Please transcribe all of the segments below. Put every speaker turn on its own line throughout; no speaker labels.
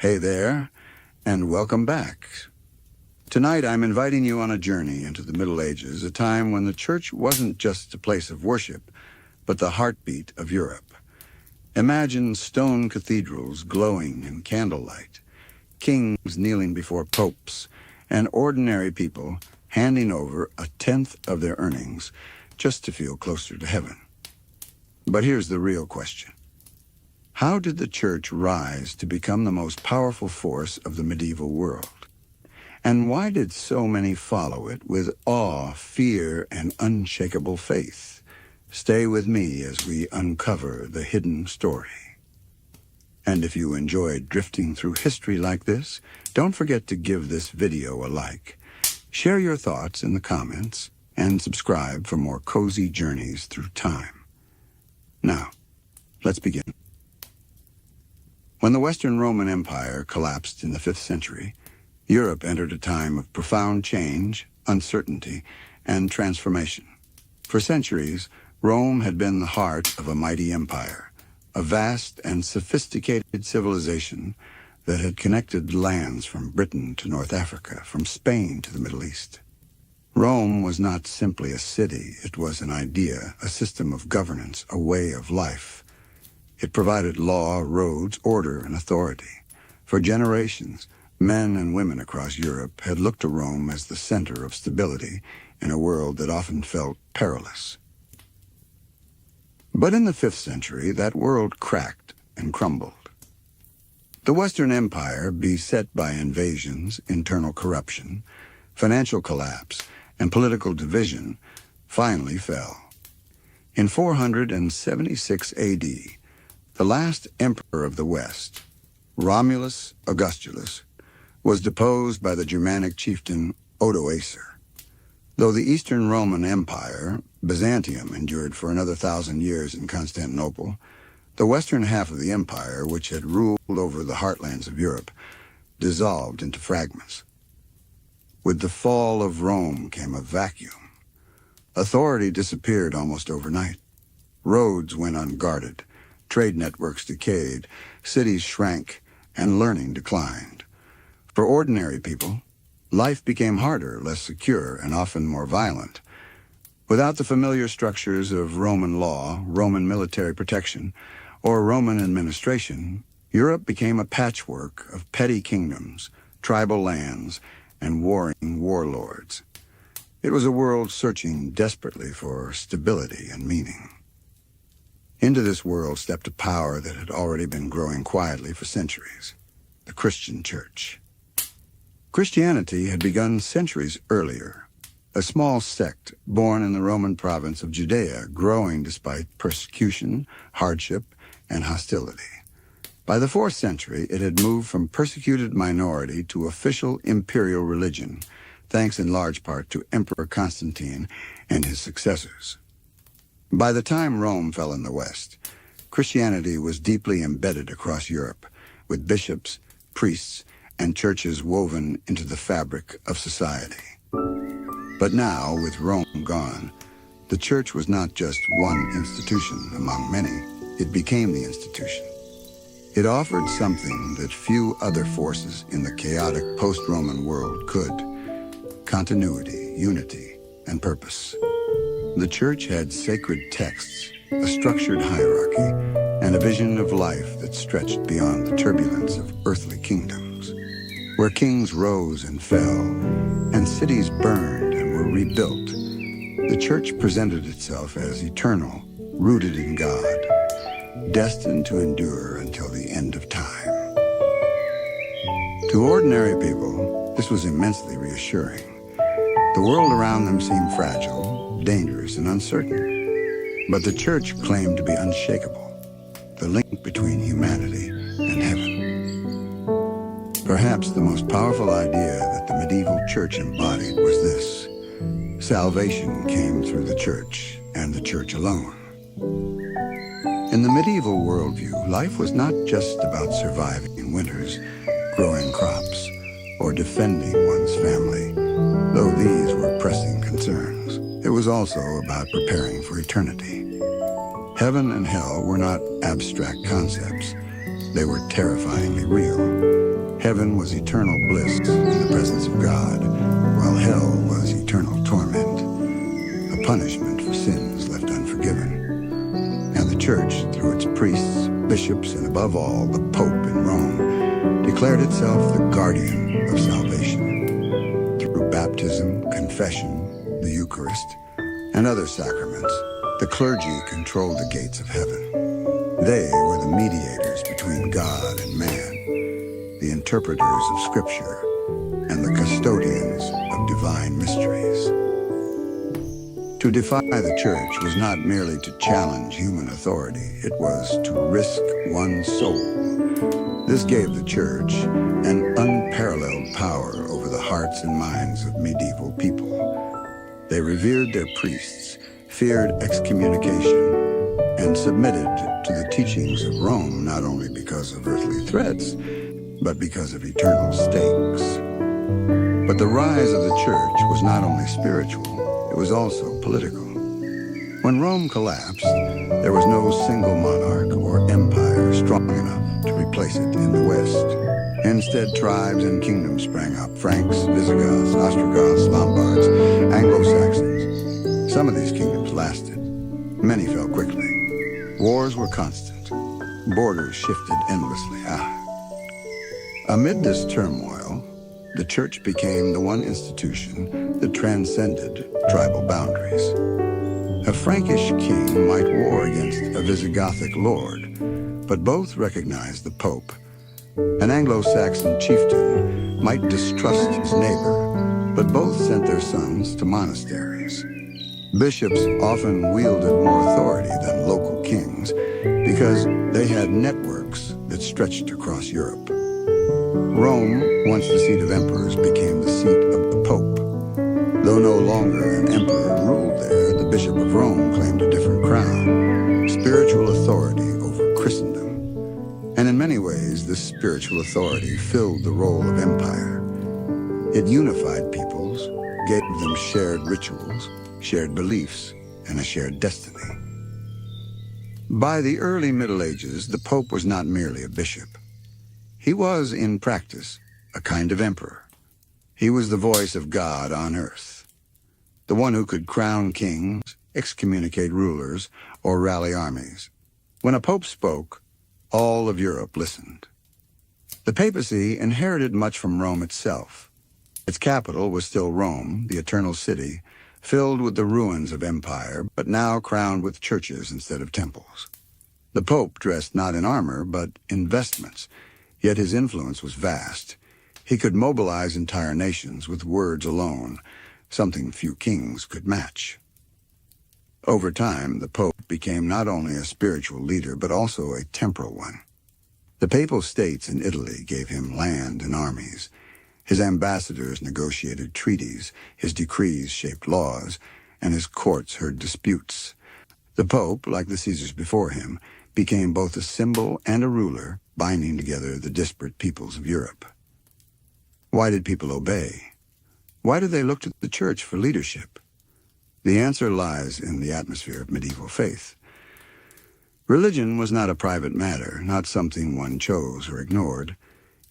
Hey there, and welcome back. Tonight I'm inviting you on a journey into the Middle Ages, a time when the church wasn't just a place of worship, but the heartbeat of Europe. Imagine stone cathedrals glowing in candlelight, kings kneeling before popes, and ordinary people handing over a tenth of their earnings just to feel closer to heaven. But here's the real question. How did the church rise to become the most powerful force of the medieval world? And why did so many follow it with awe, fear, and unshakable faith? Stay with me as we uncover the hidden story. And if you enjoyed drifting through history like this, don't forget to give this video a like. Share your thoughts in the comments and subscribe for more cozy journeys through time. Now, let's begin. When the Western Roman Empire collapsed in the 5th century, Europe entered a time of profound change, uncertainty, and transformation. For centuries, Rome had been the heart of a mighty empire, a vast and sophisticated civilization that had connected lands from Britain to North Africa, from Spain to the Middle East. Rome was not simply a city, it was an idea, a system of governance, a way of life. It provided law, roads, order, and authority. For generations, men and women across Europe had looked to Rome as the center of stability in a world that often felt perilous. But in the 5th century, that world cracked and crumbled. The Western Empire, beset by invasions, internal corruption, financial collapse, and political division, finally fell. In 476 AD, the last emperor of the West, Romulus Augustulus, was deposed by the Germanic chieftain Odoacer. Though the Eastern Roman Empire, Byzantium, endured for another 1,000 years in Constantinople, the western half of the empire, which had ruled over the heartlands of Europe, dissolved into fragments. With the fall of Rome came a vacuum. Authority disappeared almost overnight. Roads went unguarded, trade networks decayed, cities shrank, and learning declined. For ordinary people, life became harder, less secure, and often more violent. Without the familiar structures of Roman law, Roman military protection, or Roman administration, Europe became a patchwork of petty kingdoms, tribal lands, and warring warlords. It was a world searching desperately for stability and meaning. Into this world stepped a power that had already been growing quietly for centuries, the Christian Church. Christianity had begun centuries earlier, a small sect born in the Roman province of Judea, growing despite persecution, hardship, and hostility. By the 4th century, it had moved from persecuted minority to official imperial religion, thanks in large part to Emperor Constantine and his successors. By the time Rome fell in the West, Christianity was deeply embedded across Europe, with bishops, priests, and churches woven into the fabric of society. But now, with Rome gone, the church was not just one institution among many. It became the institution. It offered something that few other forces in the chaotic post-Roman world could: continuity, unity, and purpose. The church had sacred texts, a structured hierarchy, and a vision of life that stretched beyond the turbulence of earthly kingdoms, where kings rose and fell, and cities burned and were rebuilt. The church presented itself as eternal, rooted in God, destined to endure until the end of time. To ordinary people, this was immensely reassuring. The world around them seemed fragile, dangerous, and uncertain. But the church claimed to be unshakable, the link between humanity and heaven. Perhaps the most powerful idea that the medieval church embodied was this: salvation came through the church, and the church alone. In the medieval worldview, life was not just about surviving winters, growing crops, or defending one's family, though these were pressing concerns. It was also about preparing for eternity. Heaven and hell were not abstract concepts. They were terrifyingly real. Heaven was eternal bliss in the presence of God, while hell was eternal torment, a punishment for sins left unforgiven. And the Church, through its priests, bishops, and above all, the Pope in Rome, declared itself the guardian of salvation. Through baptism, confession, the Eucharist, and other sacraments, the clergy controlled the gates of heaven. They were the mediators between God and man, the interpreters of Scripture, and the custodians of divine mysteries. To defy the Church was not merely to challenge human authority, it was to risk one's soul. This gave the Church an unparalleled power over the hearts and minds of medieval people. They revered their priests, feared excommunication, and submitted to the teachings of Rome not only because of earthly threats, but because of eternal stakes. But the rise of the Church was not only spiritual, it was also political. When Rome collapsed, there was no single monarch or empire strong enough to replace it in the West. Instead, tribes and kingdoms sprang up: Franks, Visigoths, Ostrogoths, Lombards, Anglo-Saxons. Some of these kingdoms lasted. Many fell quickly. Wars were constant. Borders shifted endlessly. Amid this turmoil, the Church became the one institution that transcended tribal boundaries. A Frankish king might war against a Visigothic lord, but both recognized the Pope. An Anglo-Saxon chieftain might distrust his neighbor, but both sent their sons to monasteries. Bishops often wielded more authority than local kings because they had networks that stretched across Europe. Rome, once the seat of emperors, became the seat of the Pope. Though no longer an emperor ruled there, the Bishop of Rome claimed a different crown: spiritual authority over Christendom. And in many ways, this spiritual authority filled the role of empire. It unified peoples, gave them shared rituals, shared beliefs, and a shared destiny. By the early Middle Ages, the Pope was not merely a bishop. He was, in practice, a kind of emperor. He was the voice of God on earth, the one who could crown kings, excommunicate rulers, or rally armies. When a pope spoke, all of Europe listened. The papacy inherited much from Rome itself. Its capital was still Rome, the eternal city, filled with the ruins of empire, but now crowned with churches instead of temples. The Pope dressed not in armor, but in vestments, yet his influence was vast. He could mobilize entire nations with words alone, something few kings could match. Over time, the Pope became not only a spiritual leader, but also a temporal one. The Papal States in Italy gave him land and armies. His ambassadors negotiated treaties, his decrees shaped laws, and his courts heard disputes. The Pope, like the Caesars before him, became both a symbol and a ruler, binding together the disparate peoples of Europe. Why did people obey? Why did they look to the Church for leadership? The answer lies in the atmosphere of medieval faith. Religion was not a private matter, not something one chose or ignored.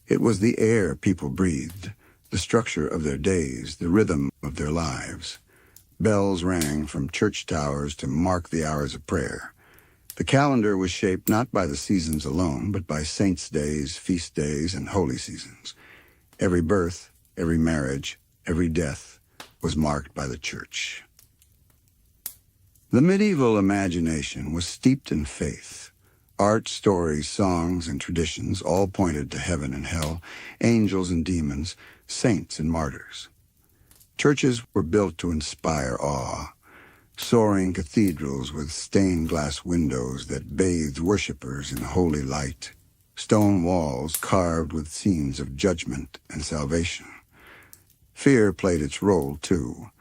It was the air people breathed, the structure of their days, the rhythm of their lives. Bells rang from church towers to mark the hours of prayer. The calendar was shaped not by the seasons alone, but by saints' days, feast days, and holy seasons. Every birth, every marriage, every death was marked by the Church. The medieval imagination was steeped in faith. Art, stories, songs, and traditions all pointed to heaven and hell, angels and demons, saints and martyrs. Churches were built to inspire awe. Soaring cathedrals with stained glass windows that bathed worshippers in holy light. Stone walls carved with scenes of judgment and salvation. Fear played its role, too.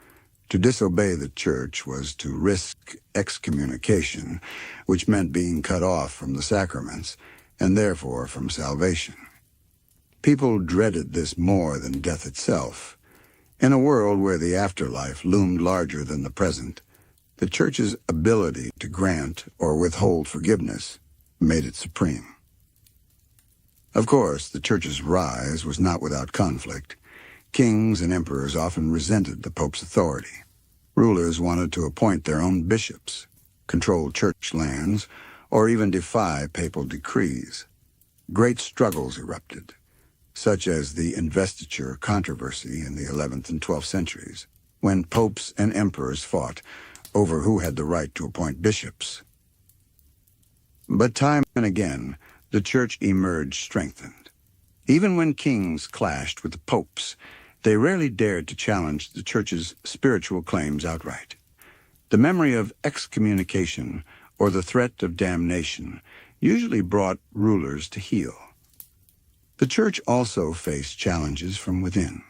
To disobey the Church was to risk excommunication, which meant being cut off from the sacraments, and therefore from salvation. People dreaded this more than death itself. In a world where the afterlife loomed larger than the present, the Church's ability to grant or withhold forgiveness made it supreme. Of course, the Church's rise was not without conflict. Kings and emperors often resented the Pope's authority. Rulers wanted to appoint their own bishops, control church lands, or even defy papal decrees. Great struggles erupted, such as the investiture controversy in the 11th and 12th centuries, when popes and emperors fought over who had the right to appoint bishops. But time and again, the Church emerged strengthened. Even when kings clashed with the popes, they rarely dared to challenge the Church's spiritual claims outright. The memory of excommunication or the threat of damnation usually brought rulers to heel. The Church also faced challenges from within.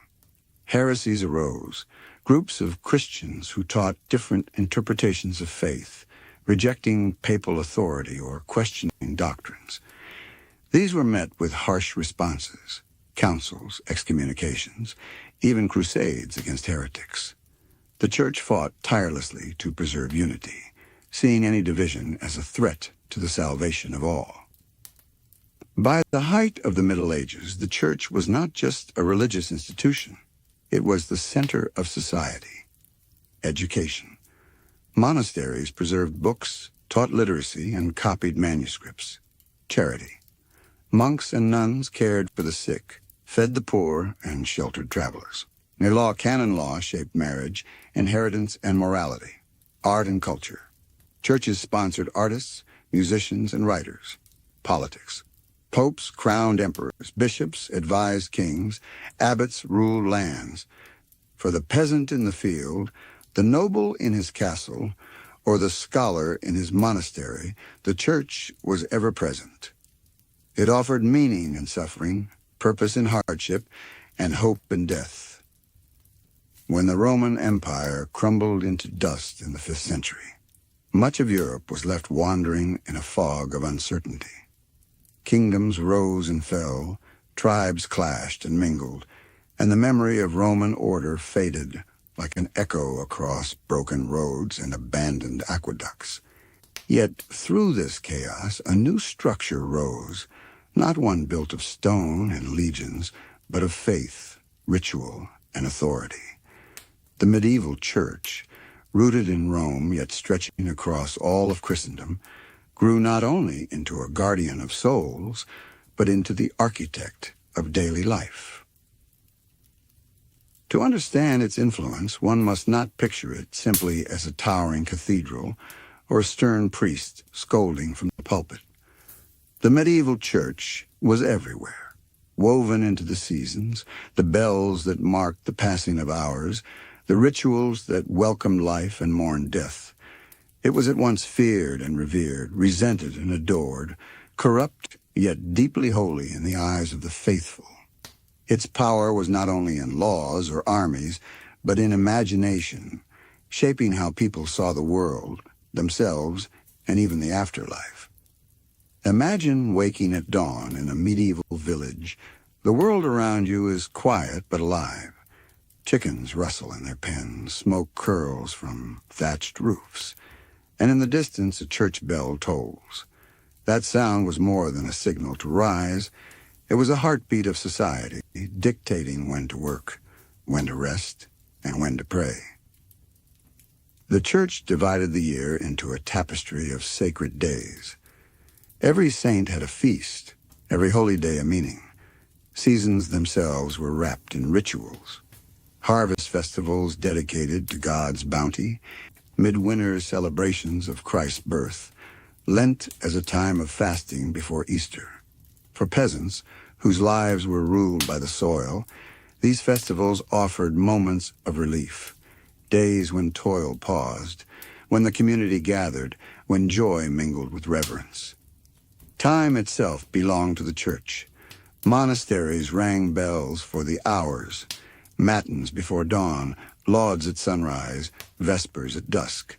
Heresies arose, groups of Christians who taught different interpretations of faith, rejecting papal authority or questioning doctrines. These were met with harsh responses, councils, excommunications, even crusades against heretics. The Church fought tirelessly to preserve unity, seeing any division as a threat to the salvation of all. By the height of the Middle Ages, the Church was not just a religious institution. It was the center of society. Education. Monasteries preserved books, taught literacy, and copied manuscripts. Charity. Monks and nuns cared for the sick, fed the poor, and sheltered travelers. Canon law shaped marriage, inheritance, and morality. Art and culture. Churches sponsored artists, musicians, and writers. Politics. Popes crowned emperors, bishops advised kings, abbots ruled lands. For the peasant in the field, the noble in his castle, or the scholar in his monastery, the Church was ever present. It offered meaning in suffering, purpose in hardship, and hope in death. When the Roman Empire crumbled into dust in the 5th century, much of Europe was left wandering in a fog of uncertainty. Kingdoms rose and fell, tribes clashed and mingled, and the memory of Roman order faded like an echo across broken roads and abandoned aqueducts. Yet through this chaos, a new structure rose, not one built of stone and legions, but of faith, ritual, and authority. The medieval Church, rooted in Rome yet stretching across all of Christendom, grew not only into a guardian of souls, but into the architect of daily life. To understand its influence, one must not picture it simply as a towering cathedral or a stern priest scolding from the pulpit. The medieval Church was everywhere, woven into the seasons, the bells that marked the passing of hours, the rituals that welcomed life and mourned death. It was at once feared and revered, resented and adored, corrupt yet deeply holy in the eyes of the faithful. Its power was not only in laws or armies, but in imagination, shaping how people saw the world, themselves, and even the afterlife. Imagine waking at dawn in a medieval village. The world around you is quiet but alive. Chickens rustle in their pens, smoke curls from thatched roofs, and in the distance a church bell tolls. That sound was more than a signal to rise. It was a heartbeat of society, dictating when to work, when to rest, and when to pray. The Church divided the year into a tapestry of sacred days. Every saint had a feast, every holy day a meaning. Seasons themselves were wrapped in rituals. Harvest festivals dedicated to God's bounty, midwinter celebrations of Christ's birth, Lent as a time of fasting before Easter. For peasants, whose lives were ruled by the soil, these festivals offered moments of relief, days when toil paused, when the community gathered, when joy mingled with reverence. Time itself belonged to the Church. Monasteries rang bells for the hours, matins before dawn, lauds at sunrise, vespers at dusk.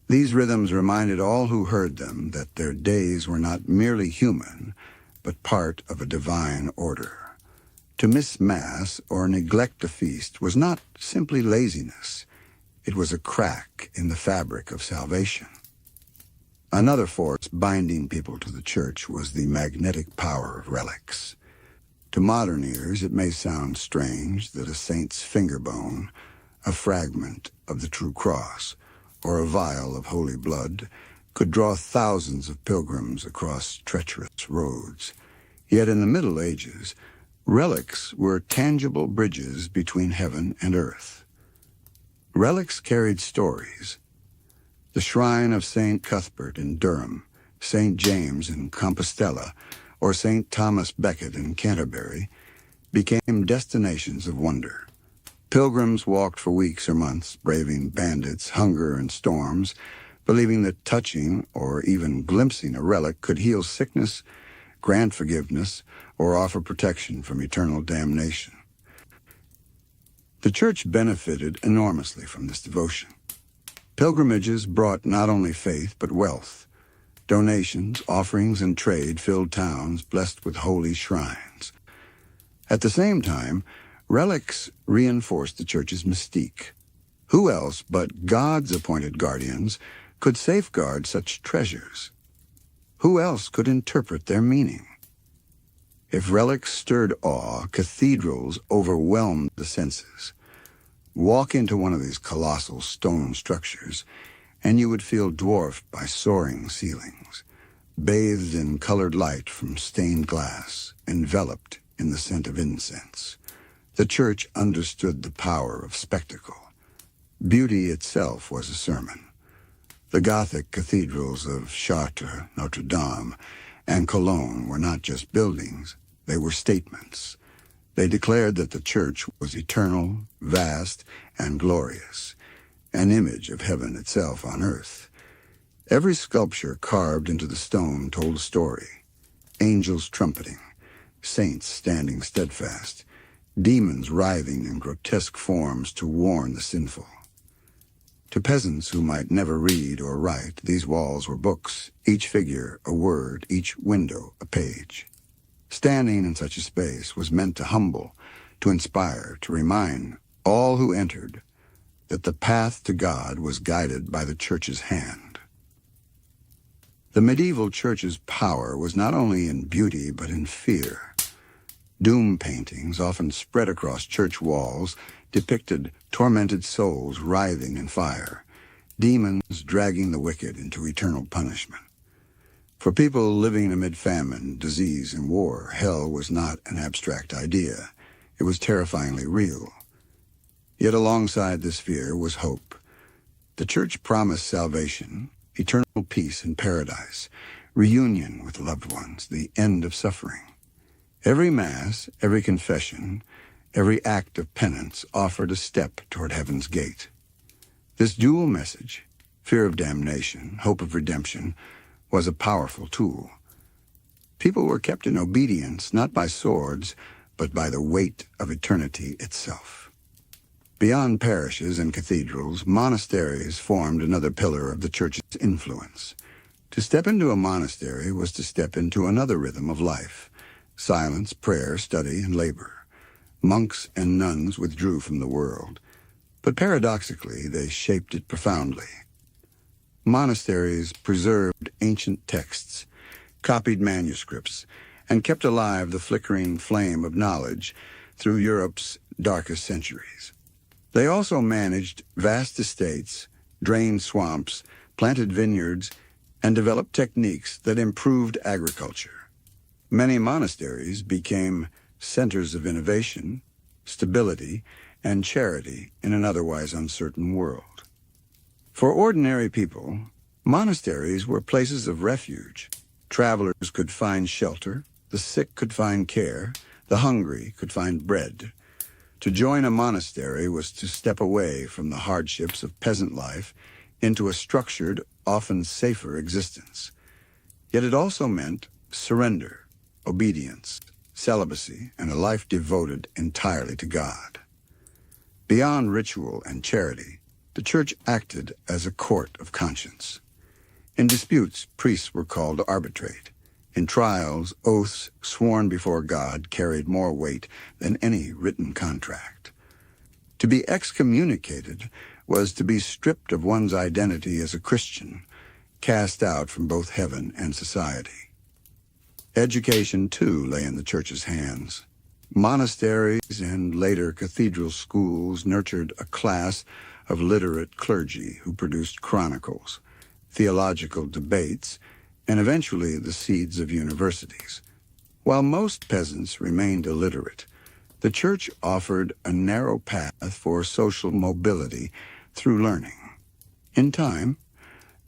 These rhythms reminded all who heard them that their days were not merely human, but part of a divine order. To miss Mass or neglect a feast was not simply laziness. It was a crack in the fabric of salvation. Another force binding people to the church was the magnetic power of relics. To modern ears, it may sound strange that a saint's finger bone, a fragment of the true cross, or a vial of holy blood could draw thousands of pilgrims across treacherous roads. Yet in the Middle Ages, relics were tangible bridges between heaven and earth. Relics carried stories. The shrine of St. Cuthbert in Durham, St. James in Compostela, or St. Thomas Becket in Canterbury became destinations of wonder. Pilgrims walked for weeks or months, braving bandits, hunger, and storms, believing that touching or even glimpsing a relic could heal sickness, grant forgiveness, or offer protection from eternal damnation. The church benefited enormously from this devotion. Pilgrimages brought not only faith but wealth. Donations, offerings, and trade filled towns blessed with holy shrines. At the same time, relics reinforced the church's mystique. Who else but God's appointed guardians could safeguard such treasures? Who else could interpret their meaning? If relics stirred awe, cathedrals overwhelmed the senses. Walk into one of these colossal stone structures, and you would feel dwarfed by soaring ceilings, bathed in colored light from stained glass, enveloped in the scent of incense. The church understood the power of spectacle. Beauty itself was a sermon. The Gothic cathedrals of Chartres, Notre Dame, and Cologne were not just buildings, they were statements. They declared that the church was eternal, vast, and glorious, an image of heaven itself on earth. Every sculpture carved into the stone told a story. Angels trumpeting, saints standing steadfast, demons writhing in grotesque forms to warn the sinful. To peasants who might never read or write, these walls were books, each figure a word, each window a page. Standing in such a space was meant to humble, to inspire, to remind all who entered that the path to God was guided by the church's hand. The medieval church's power was not only in beauty but in fear. Doom paintings, often spread across church walls, depicted tormented souls writhing in fire, demons dragging the wicked into eternal punishment. For people living amid famine, disease, and war, hell was not an abstract idea. It was terrifyingly real. Yet alongside this fear was hope. The church promised salvation, eternal peace in paradise, reunion with loved ones, the end of suffering. Every Mass, every confession, every act of penance offered a step toward heaven's gate. This dual message, fear of damnation, hope of redemption, was a powerful tool. People were kept in obedience not by swords, but by the weight of eternity itself. Beyond parishes and cathedrals, monasteries formed another pillar of the church's influence. To step into a monastery was to step into another rhythm of life: silence, prayer, study, and labor. Monks and nuns withdrew from the world, but paradoxically they shaped it profoundly. Monasteries preserved ancient texts, copied manuscripts, and kept alive the flickering flame of knowledge through Europe's darkest centuries. They also managed vast estates, drained swamps, planted vineyards, and developed techniques that improved agriculture. Many monasteries became centers of innovation, stability, and charity in an otherwise uncertain world. For ordinary people, monasteries were places of refuge. Travelers could find shelter, the sick could find care, the hungry could find bread. To join a monastery was to step away from the hardships of peasant life into a structured, often safer existence. Yet it also meant surrender, obedience, celibacy, and a life devoted entirely to God. Beyond ritual and charity, the church acted as a court of conscience. In disputes, priests were called to arbitrate. In trials, oaths sworn before God carried more weight than any written contract. To be excommunicated was to be stripped of one's identity as a Christian, cast out from both heaven and society. Education, too, lay in the church's hands. Monasteries and later cathedral schools nurtured a class of literate clergy who produced chronicles, theological debates, and eventually the seeds of universities. While most peasants remained illiterate, the church offered a narrow path for social mobility through learning. In time,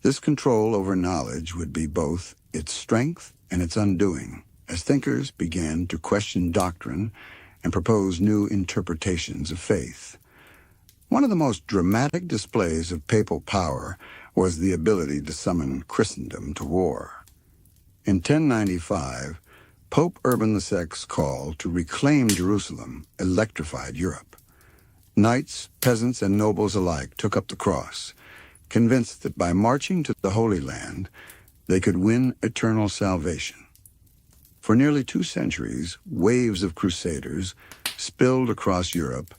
this control over knowledge would be both its strength and its undoing, as thinkers began to question doctrine and propose new interpretations of faith. One of the most dramatic displays of papal power was the ability to summon Christendom to war. In 1095, Pope Urban VI's call to reclaim Jerusalem electrified Europe. Knights, peasants, and nobles alike took up the cross, convinced that by marching to the Holy Land, they could win eternal salvation. For nearly 2 centuries, waves of crusaders spilled across Europe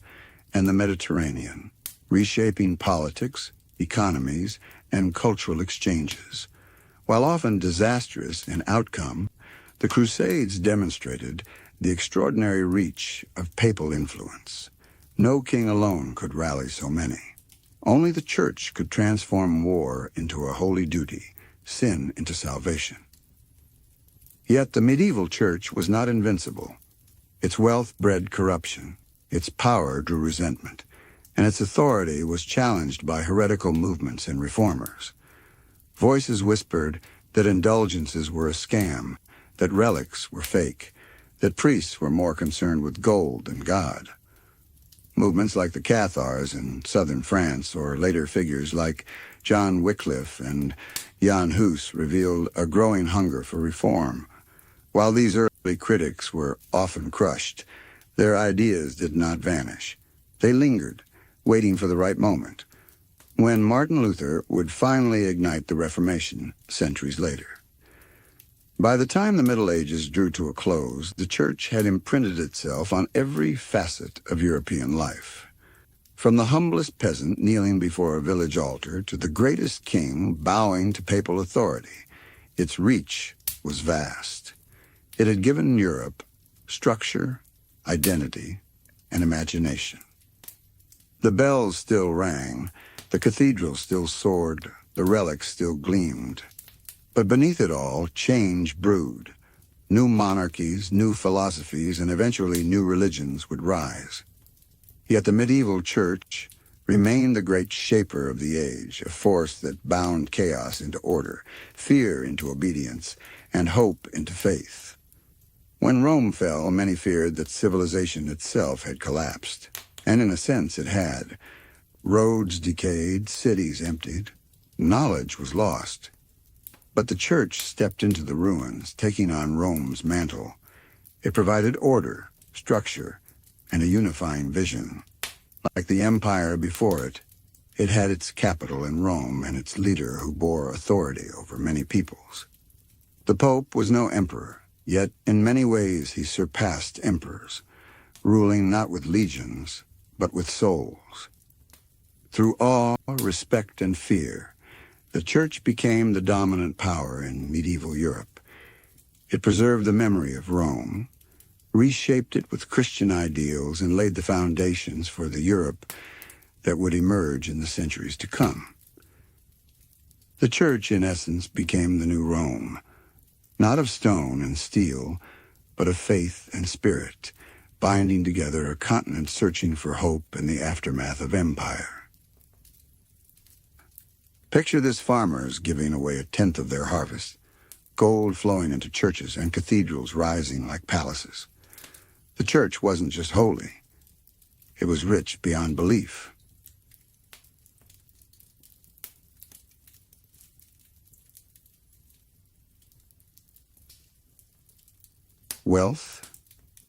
and the Mediterranean, reshaping politics, economies, and cultural exchanges. While often disastrous in outcome, the Crusades demonstrated the extraordinary reach of papal influence. No king alone could rally so many. Only the church could transform war into a holy duty, sin into salvation. Yet the medieval church was not invincible. Its wealth bred corruption, its power drew resentment, and its authority was challenged by heretical movements and reformers. Voices whispered that indulgences were a scam, that relics were fake, that priests were more concerned with gold than God. Movements like the Cathars in southern France, or later figures like John Wycliffe and Jan Hus, revealed a growing hunger for reform. While these early critics were often crushed, their ideas did not vanish. They lingered, waiting for the right moment, when Martin Luther would finally ignite the Reformation centuries later. By the time the Middle Ages drew to a close, the church had imprinted itself on every facet of European life. From the humblest peasant kneeling before a village altar to the greatest king bowing to papal authority, its reach was vast. It had given Europe structure, identity, and imagination. The bells still rang, the cathedrals still soared, the relics still gleamed. But beneath it all, change brewed. New monarchies, new philosophies, and eventually new religions would rise. Yet the medieval church remained the great shaper of the age, a force that bound chaos into order, fear into obedience, and hope into faith. When Rome fell, many feared that civilization itself had collapsed. And in a sense it had. Roads decayed, cities emptied, knowledge was lost. But the church stepped into the ruins, taking on Rome's mantle. It provided order, structure, and a unifying vision. Like the empire before it, it had its capital in Rome and its leader who bore authority over many peoples. The Pope was no emperor, yet in many ways he surpassed emperors, ruling not with legions, but with souls. Through awe, respect, and fear, the church became the dominant power in medieval Europe. It preserved the memory of Rome, reshaped it with Christian ideals, and laid the foundations for the Europe that would emerge in the centuries to come. The church, in essence, became the new Rome, not of stone and steel, but of faith and spirit, binding together a continent searching for hope in the aftermath of empire. Picture this: farmers giving away 1/10 of their harvest, gold flowing into churches and cathedrals rising like palaces. The church wasn't just holy, it was rich beyond belief. Wealth.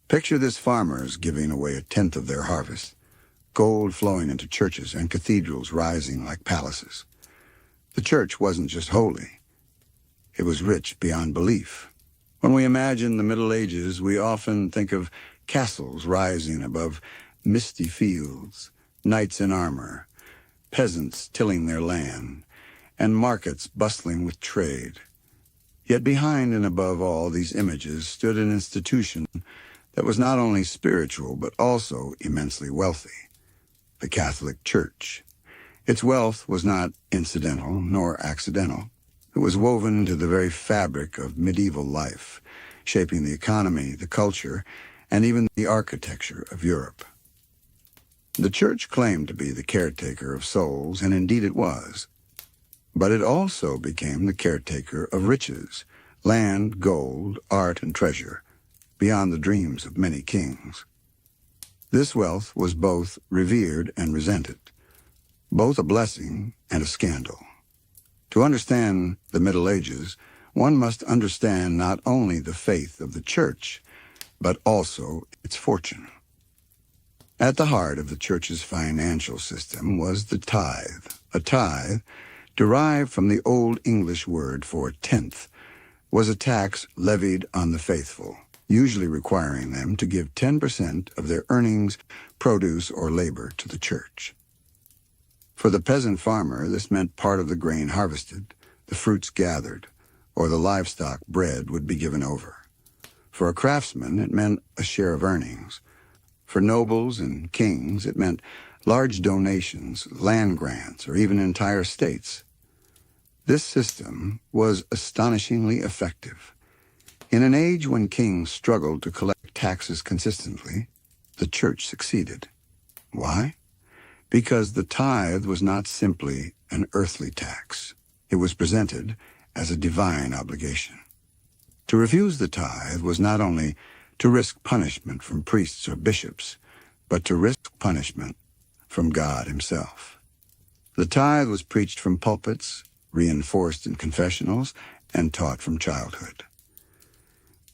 Picture this: farmers giving away 1/10 of their harvest, gold flowing into churches and cathedrals rising like palaces. The church wasn't just holy, it was rich beyond belief. When we imagine the Middle Ages, we often think of castles rising above misty fields, knights in armor, peasants tilling their land, and markets bustling with trade. Yet behind and above all these images stood an institution that was not only spiritual but also immensely wealthy, the Catholic Church. Its wealth was not incidental nor accidental. It was woven into the very fabric of medieval life, shaping the economy, the culture, and even the architecture of Europe. The Church claimed to be the caretaker of souls, and indeed it was. But it also became the caretaker of riches, land, gold, art, and treasure, beyond the dreams of many kings. This wealth was both revered and resented, both a blessing and a scandal. To understand the Middle Ages, one must understand not only the faith of the Church, but also its fortune. At the heart of the Church's financial system was the tithe. A tithe, derived from the Old English word for tenth, was a tax levied on the faithful, usually requiring them to give 10% of their earnings, produce, or labor to the Church. For the peasant farmer, this meant part of the grain harvested, the fruits gathered, or the livestock bred would be given over. For a craftsman, it meant a share of earnings. For nobles and kings, it meant large donations, land grants, or even entire states. This system was astonishingly effective. In an age when kings struggled to collect taxes consistently, the Church succeeded. Why? Because the tithe was not simply an earthly tax. It was presented as a divine obligation. To refuse the tithe was not only to risk punishment from priests or bishops, but to risk punishment from God himself. The tithe was preached from pulpits, reinforced in confessionals, and taught from childhood.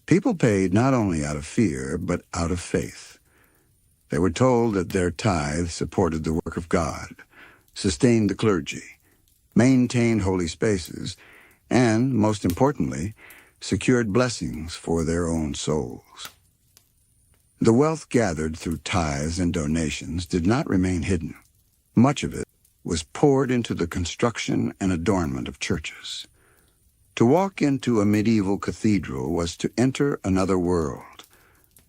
People paid not only out of fear, but out of faith. They were told that their tithe supported the work of God, sustained the clergy, maintained holy spaces, and, most importantly, secured blessings for their own souls. The wealth gathered through tithes and donations did not remain hidden. Much of it was poured into the construction and adornment of churches. To walk into a medieval cathedral was to enter another world.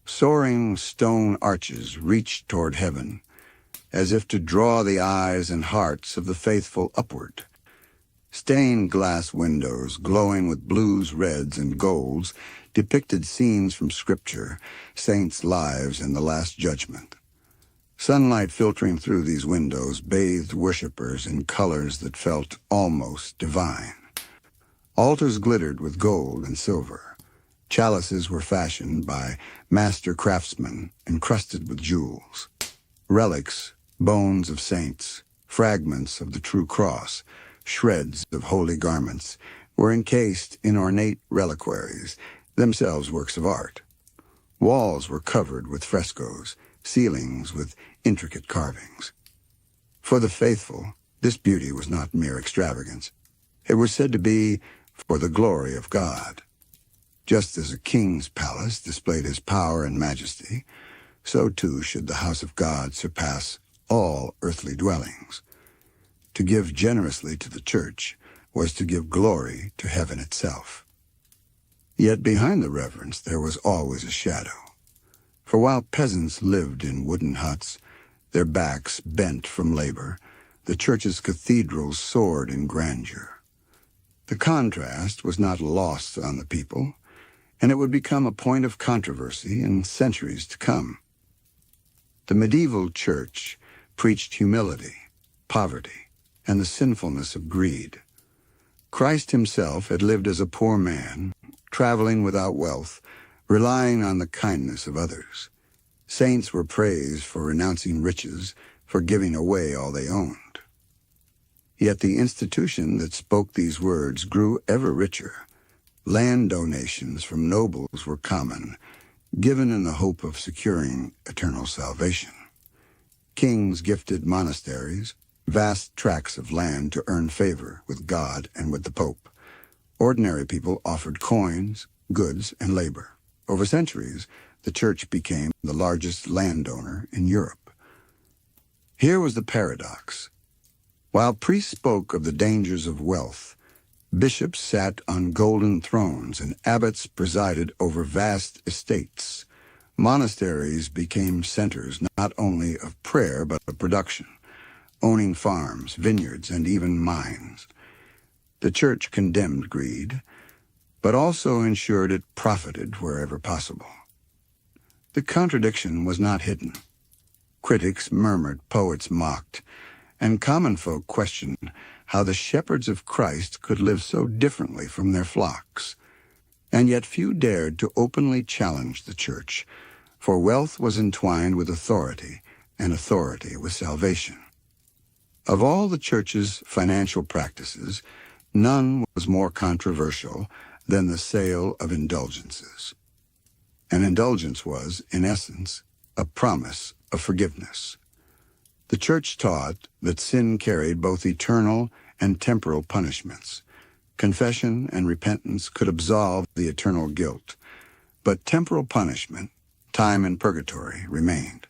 Soaring stone arches reached toward heaven, as if to draw the eyes and hearts of the faithful upward. Stained glass windows, glowing with blues, reds, and golds, depicted scenes from Scripture, saints' lives, and the Last Judgment. Sunlight filtering through these windows bathed worshippers in colors that felt almost divine. Altars glittered with gold and silver. Chalices were fashioned by master craftsmen, encrusted with jewels. Relics, bones of saints, fragments of the true cross, shreds of holy garments, were encased in ornate reliquaries, themselves works of art. Walls were covered with frescoes, ceilings with intricate carvings. For the faithful, this beauty was not mere extravagance. It was said to be for the glory of God. Just as a king's palace displayed his power and majesty, so too should the house of God surpass all earthly dwellings. To give generously to the Church was to give glory to heaven itself. Yet behind the reverence there was always a shadow. For while peasants lived in wooden huts, their backs bent from labor, the Church's cathedrals soared in grandeur. The contrast was not lost on the people, and it would become a point of controversy in centuries to come. The medieval Church preached humility, poverty, and the sinfulness of greed. Christ himself had lived as a poor man, traveling without wealth, relying on the kindness of others. Saints were praised for renouncing riches, for giving away all they owned. Yet the institution that spoke these words grew ever richer. Land donations from nobles were common, given in the hope of securing eternal salvation. Kings gifted monasteries, vast tracts of land to earn favor with God and with the Pope. Ordinary people offered coins, goods, and labor. Over centuries, the Church became the largest landowner in Europe. Here was the paradox. While priests spoke of the dangers of wealth, bishops sat on golden thrones and abbots presided over vast estates. Monasteries became centers not only of prayer but of production, owning farms, vineyards, and even mines. The church condemned greed, but also ensured it profited wherever possible. The contradiction was not hidden. Critics murmured, poets mocked, and common folk questioned how the shepherds of Christ could live so differently from their flocks. And yet few dared to openly challenge the church, for wealth was entwined with authority, and authority with salvation. Of all the church's financial practices, none was more controversial than the sale of indulgences. An indulgence was, in essence, a promise of forgiveness. The church taught that sin carried both eternal and temporal punishments. Confession and repentance could absolve the eternal guilt, but temporal punishment, time in purgatory, remained.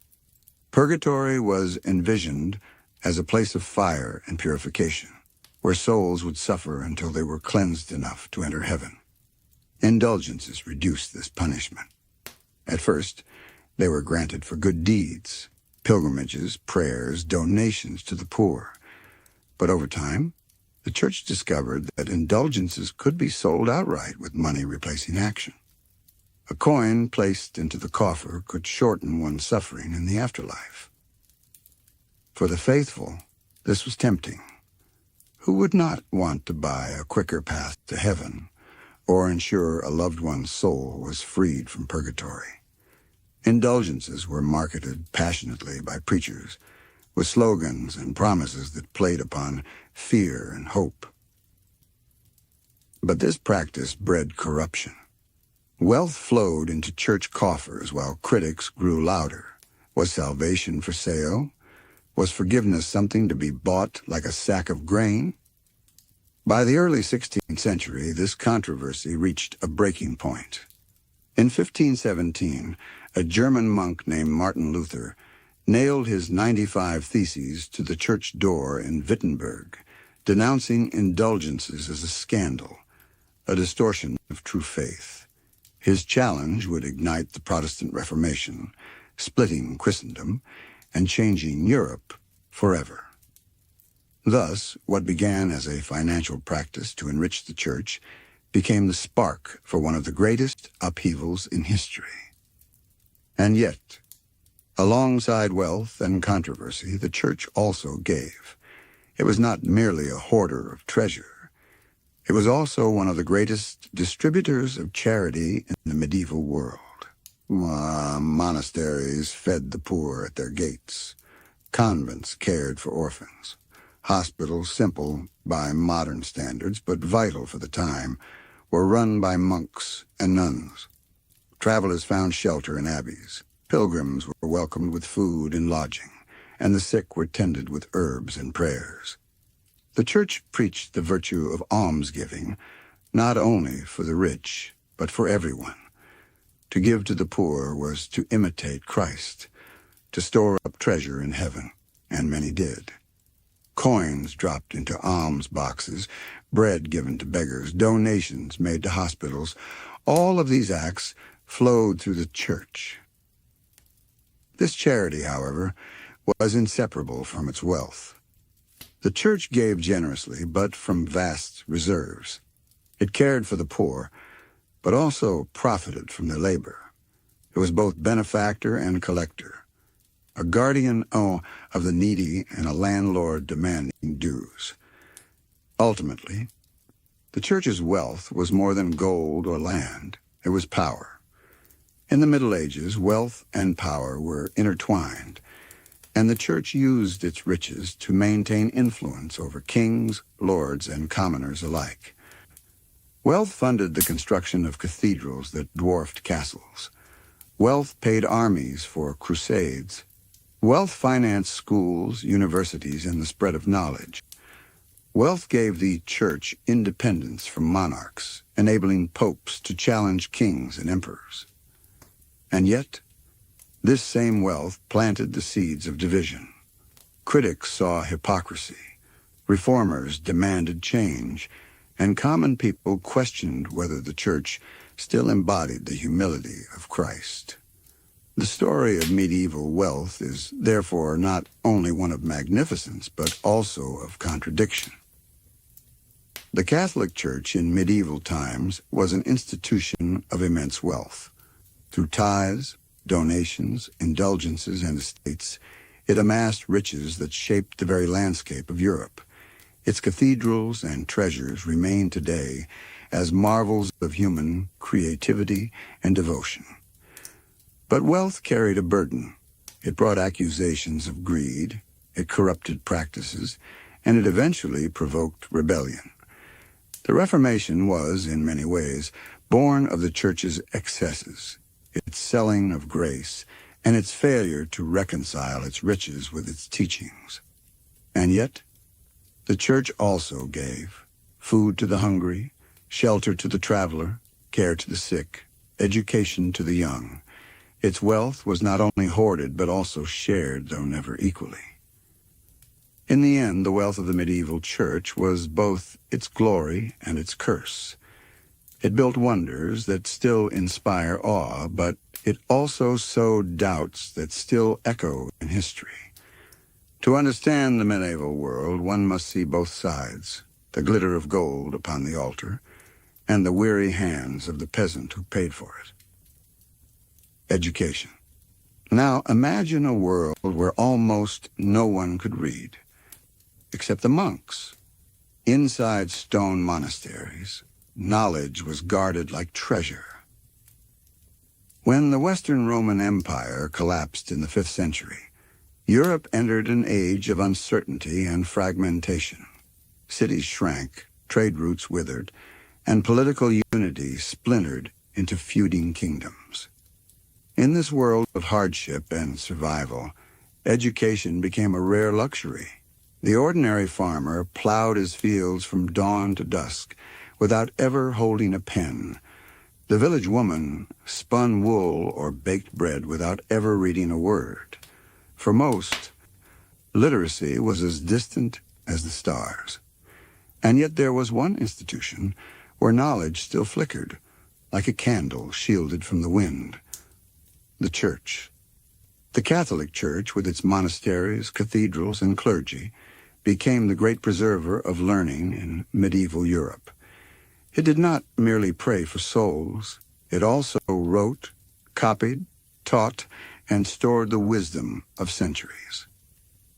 Purgatory was envisioned as a place of fire and purification, where souls would suffer until they were cleansed enough to enter heaven. Indulgences reduced this punishment. At first, they were granted for good deeds, pilgrimages, prayers, donations to the poor. But over time, the church discovered that indulgences could be sold outright with money replacing action. A coin placed into the coffer could shorten one's suffering in the afterlife. For the faithful, this was tempting. Who would not want to buy a quicker path to heaven or ensure a loved one's soul was freed from purgatory? Indulgences were marketed passionately by preachers, with slogans and promises that played upon fear and hope. But this practice bred corruption. Wealth flowed into church coffers while critics grew louder. Was salvation for sale? Was forgiveness something to be bought like a sack of grain? By the early 16th century, this controversy reached a breaking point. In 1517, a German monk named Martin Luther nailed his 95 Theses to the church door in Wittenberg, denouncing indulgences as a scandal, a distortion of true faith. His challenge would ignite the Protestant Reformation, splitting Christendom and changing Europe forever. Thus, what began as a financial practice to enrich the church became the spark for one of the greatest upheavals in history. And yet, alongside wealth and controversy, the church also gave. It was not merely a hoarder of treasure. It was also one of the greatest distributors of charity in the medieval world. Monasteries fed the poor at their gates. Convents cared for orphans. Hospitals, simple by modern standards but vital for the time, were run by monks and nuns. Travelers found shelter in abbeys. Pilgrims were welcomed with food and lodging, and the sick were tended with herbs and prayers. The church preached the virtue of almsgiving, not only for the rich, but for everyone. To give to the poor was to imitate Christ, to store up treasure in heaven, and many did. Coins dropped into alms boxes, bread given to beggars, donations made to hospitals. All of these acts flowed through the church. This charity, however, was inseparable from its wealth. The church gave generously, but from vast reserves. It cared for the poor, but also profited from their labor. It was both benefactor and collector, a guardian of the needy and a landlord demanding dues. Ultimately, the church's wealth was more than gold or land. It was power. In the Middle Ages, wealth and power were intertwined, and the church used its riches to maintain influence over kings, lords, and commoners alike. Wealth funded the construction of cathedrals that dwarfed castles. Wealth paid armies for crusades. Wealth financed schools, universities, and the spread of knowledge. Wealth gave the church independence from monarchs, enabling popes to challenge kings and emperors. And yet, this same wealth planted the seeds of division. Critics saw hypocrisy. Reformers demanded change, and common people questioned whether the church still embodied the humility of Christ. The story of medieval wealth is therefore not only one of magnificence, but also of contradiction. The Catholic Church in medieval times was an institution of immense wealth. Through tithes, donations, indulgences, and estates, it amassed riches that shaped the very landscape of Europe. Its cathedrals and treasures remain today as marvels of human creativity and devotion. But wealth carried a burden. It brought accusations of greed, it corrupted practices, and it eventually provoked rebellion. The Reformation was, in many ways, born of the Church's excesses, its selling of grace, and its failure to reconcile its riches with its teachings. And yet, the Church also gave food to the hungry, shelter to the traveler, care to the sick, education to the young. Its wealth was not only hoarded, but also shared, though never equally. In the end, the wealth of the medieval church was both its glory and its curse. It built wonders that still inspire awe, but it also sowed doubts that still echo in history. To understand the medieval world, one must see both sides, the glitter of gold upon the altar, and the weary hands of the peasant who paid for it. Education. Now imagine a world where almost no one could read, except the monks. Inside stone monasteries, knowledge was guarded like treasure. When the Western Roman Empire collapsed in the 5th century, Europe entered an age of uncertainty and fragmentation. Cities shrank, trade routes withered, and political unity splintered into feuding kingdoms. In this world of hardship and survival, education became a rare luxury. The ordinary farmer plowed his fields from dawn to dusk without ever holding a pen. The village woman spun wool or baked bread without ever reading a word. For most, literacy was as distant as the stars. And yet there was one institution where knowledge still flickered, like a candle shielded from the wind: the church. The Catholic Church, with its monasteries, cathedrals, and clergy, became the great preserver of learning in medieval Europe. It did not merely pray for souls. It also wrote, copied, taught, and stored the wisdom of centuries.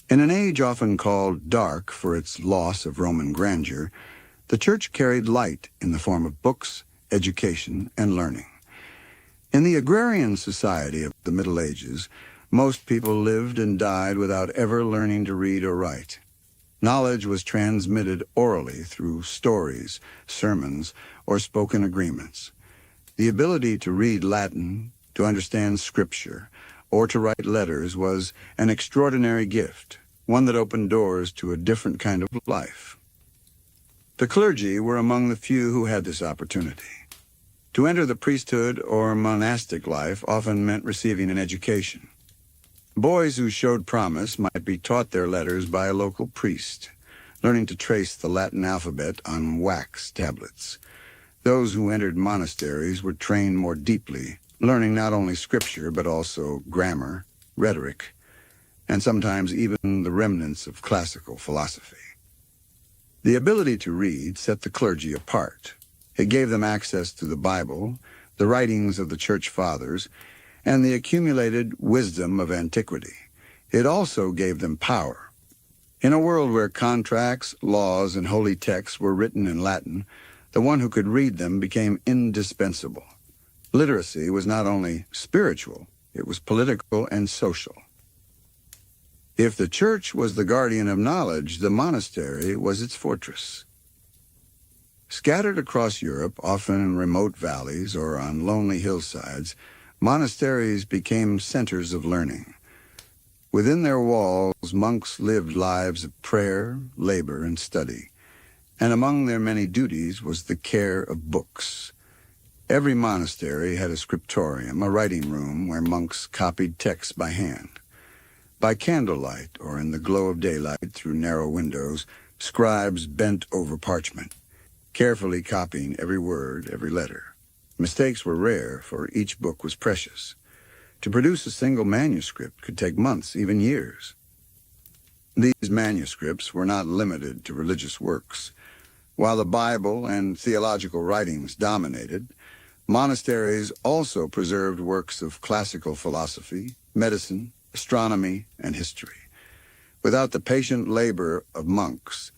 In an age often called dark for its loss of Roman grandeur, the Church carried light in the form of books, education, and learning. In the agrarian society of the Middle Ages, most people lived and died without ever learning to read or write. Knowledge was transmitted orally through stories, sermons, or spoken agreements. The ability to read Latin, to understand Scripture, or to write letters was an extraordinary gift, one that opened doors to a different kind of life. The clergy were among the few who had this opportunity. To enter the priesthood or monastic life often meant receiving an education. Boys who showed promise might be taught their letters by a local priest, learning to trace the Latin alphabet on wax tablets. Those who entered monasteries were trained more deeply, learning not only scripture but also grammar, rhetoric, and sometimes even the remnants of classical philosophy. The ability to read set the clergy apart. It gave them access to the Bible, the writings of the Church Fathers, and the accumulated wisdom of antiquity. It also gave them power. In a world where contracts, laws, and holy texts were written in Latin, the one who could read them became indispensable. Literacy was not only spiritual, it was political and social. If the church was the guardian of knowledge, the monastery was its fortress. Scattered across Europe, often in remote valleys or on lonely hillsides, monasteries became centers of learning. Within their walls, monks lived lives of prayer, labor, and study. And among their many duties was the care of books. Every monastery had a scriptorium, a writing room where monks copied texts by hand. By candlelight or in the glow of daylight through narrow windows, Scribes bent over parchment, carefully copying every word, every letter. Mistakes were rare, for each book was precious. To produce a single manuscript could take months, even years. These manuscripts were not limited to religious works. While the Bible and theological writings dominated, monasteries also preserved works of classical philosophy, medicine, astronomy, and history. Without the patient labor of monks,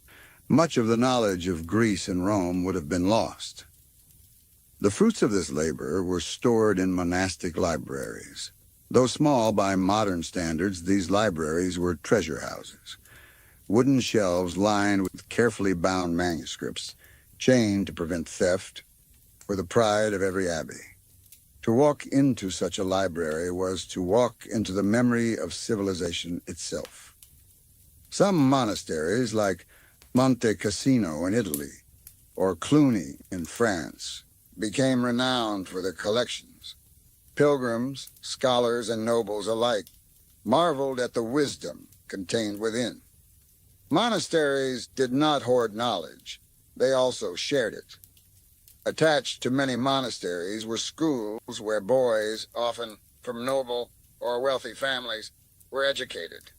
much of the knowledge of Greece and Rome would have been lost. The fruits of this labor were stored in monastic libraries. Though small by modern standards, these libraries were treasure houses. Wooden shelves lined with carefully bound manuscripts, chained to prevent theft, were the pride of every abbey. To walk into such a library was to walk into the memory of civilization itself. Some monasteries, like Monte Cassino in Italy or Cluny in France, became renowned for their collections. Pilgrims, scholars, and nobles alike marveled at the wisdom contained within. Monasteries did not hoard knowledge. They also shared it. Attached to many monasteries were schools where boys, often from noble or wealthy families, were educated.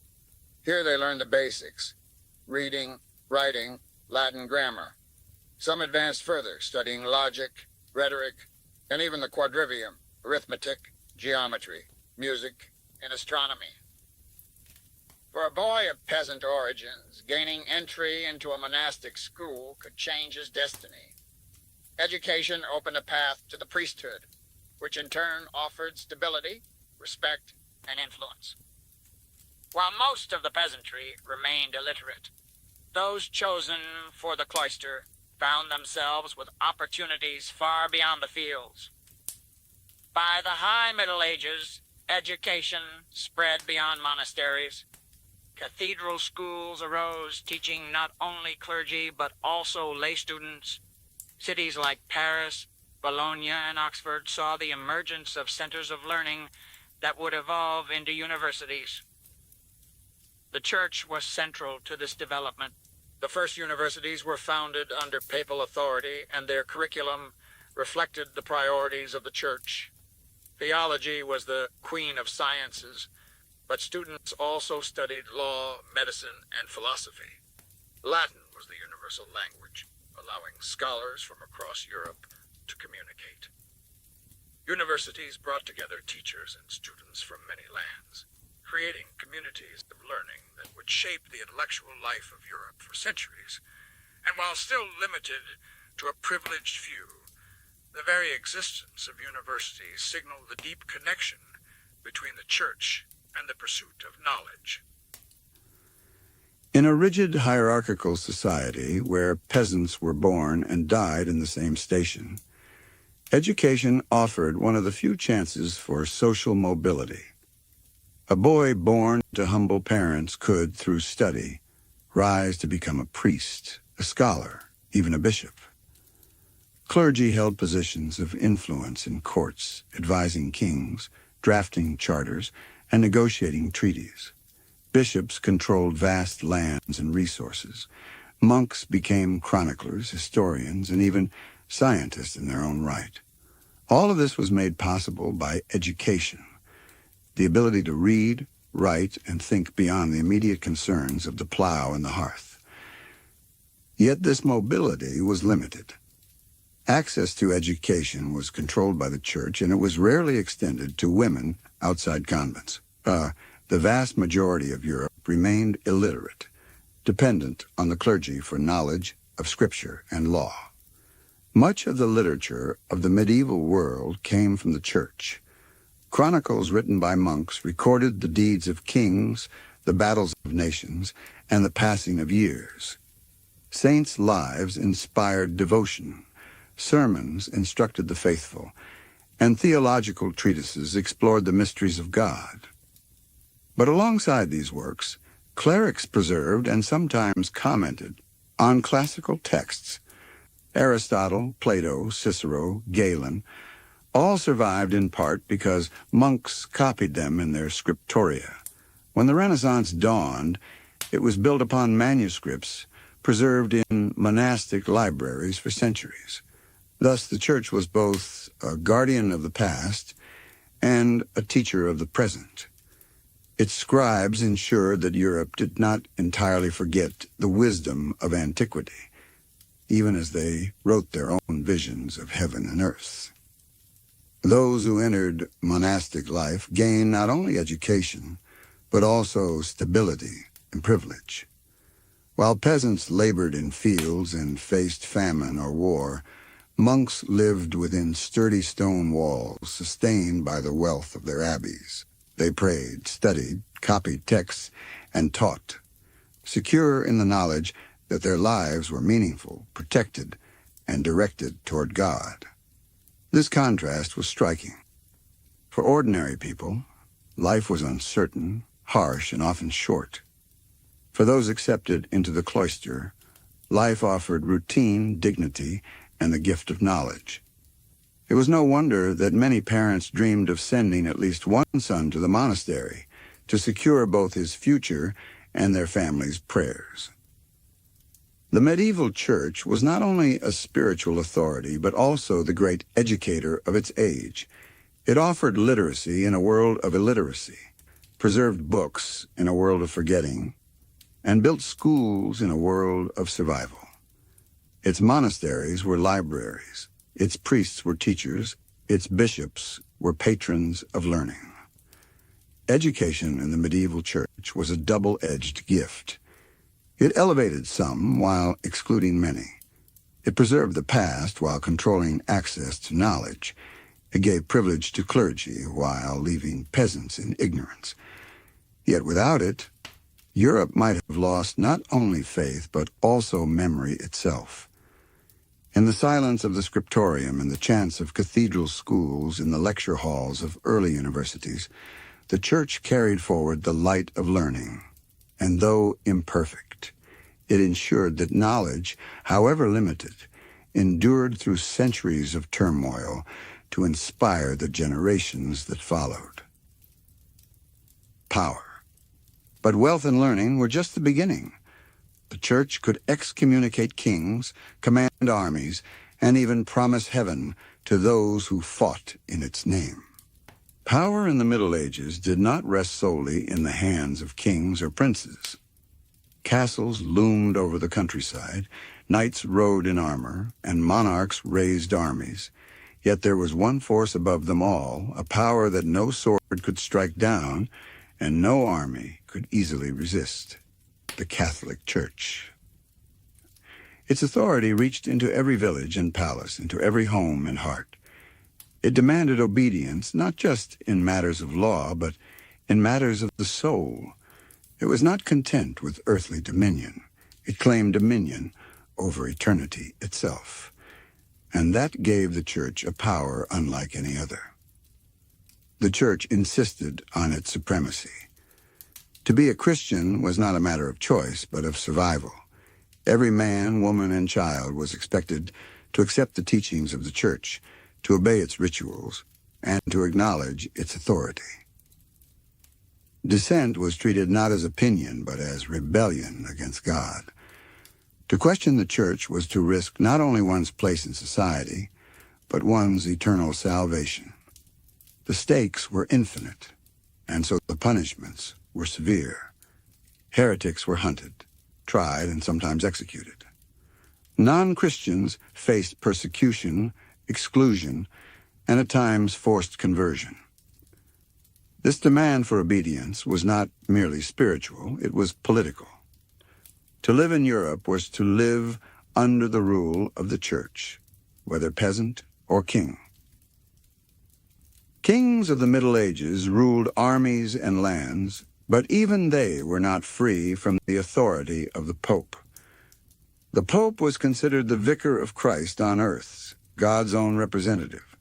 Here they learned the basics: reading, writing, Latin grammar. Some advanced further, studying logic, rhetoric, and even the quadrivium, arithmetic, geometry, music, and astronomy. For a boy of peasant origins, gaining entry into a monastic school could change his destiny. Education opened a path to the priesthood, which in turn offered stability, respect, and influence. While most of the peasantry remained illiterate, those chosen for the cloister found themselves with opportunities far beyond the fields. By the high Middle Ages, education spread beyond monasteries. Cathedral schools arose, teaching not only clergy but also lay students. Cities like Paris, Bologna, and Oxford saw the emergence of centers of learning that would evolve into universities. The Church was central to this development. The first universities were founded under papal authority, and their curriculum reflected the priorities of the Church. Theology was the queen of sciences, but students also studied law, medicine, and philosophy. Latin was the universal language, allowing scholars from across Europe to communicate. Universities brought together teachers and students from many lands, creating communities of learning that would shape the intellectual life of Europe for centuries. And while still limited to a privileged few, the very existence of universities signaled the deep connection between the Church and the pursuit of knowledge. In a rigid hierarchical society where peasants were born and died in the same station, education offered one of the few chances for social mobility. A boy born to humble parents could, through study, rise to become a priest, a scholar, even a bishop. Clergy held positions of influence in courts, advising kings, drafting charters, and negotiating treaties. Bishops controlled vast lands and resources. Monks became chroniclers, historians, and even scientists in their own right. All of this was made possible by education, the ability to read, write, and think beyond the immediate concerns of the plow and the hearth. Yet this mobility was limited. Access to education was controlled by the Church, and it was rarely extended to women outside convents. The vast majority of Europe remained illiterate, dependent on the clergy for knowledge of Scripture and law. Much of the literature of the medieval world came from the Church. Chronicles written by monks recorded the deeds of kings, the battles of nations, and the passing of years. Saints' lives inspired devotion. Sermons instructed the faithful, and theological treatises explored the mysteries of God. But alongside these works, clerics preserved and sometimes commented on classical texts. Aristotle, Plato, Cicero, Galen all survived in part because monks copied them in their scriptoria. When the Renaissance dawned, it was built upon manuscripts preserved in monastic libraries for centuries. Thus, the church was both a guardian of the past and a teacher of the present. Its scribes ensured that Europe did not entirely forget the wisdom of antiquity, even as they wrote their own visions of heaven and earth. Those who entered monastic life gained not only education, but also stability and privilege. While peasants labored in fields and faced famine or war, monks lived within sturdy stone walls sustained by the wealth of their abbeys. They prayed, studied, copied texts, and taught, secure in the knowledge that their lives were meaningful, protected, and directed toward God. This contrast was striking. For ordinary people, life was uncertain, harsh, and often short. For those accepted into the cloister, life offered routine, dignity, and the gift of knowledge. It was no wonder that many parents dreamed of sending at least one son to the monastery to secure both his future and their family's prayers. The medieval church was not only a spiritual authority, but also the great educator of its age. It offered literacy in a world of illiteracy, preserved books in a world of forgetting, and built schools in a world of survival. Its monasteries were libraries. Its priests were teachers. Its bishops were patrons of learning. Education in the medieval church was a double-edged gift. It elevated some while excluding many. It preserved the past while controlling access to knowledge. It gave privilege to clergy while leaving peasants in ignorance. Yet without it, Europe might have lost not only faith but also memory itself. In the silence of the scriptorium and the chants of cathedral schools in the lecture halls of early universities, the church carried forward the light of learning, and though imperfect, it ensured that knowledge, however limited, endured through centuries of turmoil to inspire the generations that followed. Power. But wealth and learning were just the beginning. The church could excommunicate kings, command armies, and even promise heaven to those who fought in its name. Power in the Middle Ages did not rest solely in the hands of kings or princes. Castles loomed over the countryside, knights rode in armor, and monarchs raised armies. Yet there was one force above them all, a power that no sword could strike down, and no army could easily resist: the Catholic Church. Its authority reached into every village and palace, into every home and heart. It demanded obedience, not just in matters of law, but in matters of the soul. It was not content with earthly dominion. It claimed dominion over eternity itself. And that gave the church a power unlike any other. The church insisted on its supremacy. To be a Christian was not a matter of choice, but of survival. Every man, woman, and child was expected to accept the teachings of the church, to obey its rituals, and to acknowledge its authority. Dissent was treated not as opinion, but as rebellion against God. To question the church was to risk not only one's place in society, but one's eternal salvation. The stakes were infinite, and so the punishments were severe. Heretics were hunted, tried, and sometimes executed. Non-Christians faced persecution, exclusion, and at times forced conversion. This demand for obedience was not merely spiritual, it was political. To live in Europe was to live under the rule of the church, whether peasant or king. Kings of the Middle Ages ruled armies and lands, but even they were not free from the authority of the Pope. The Pope was considered the vicar of Christ on earth, God's own representative.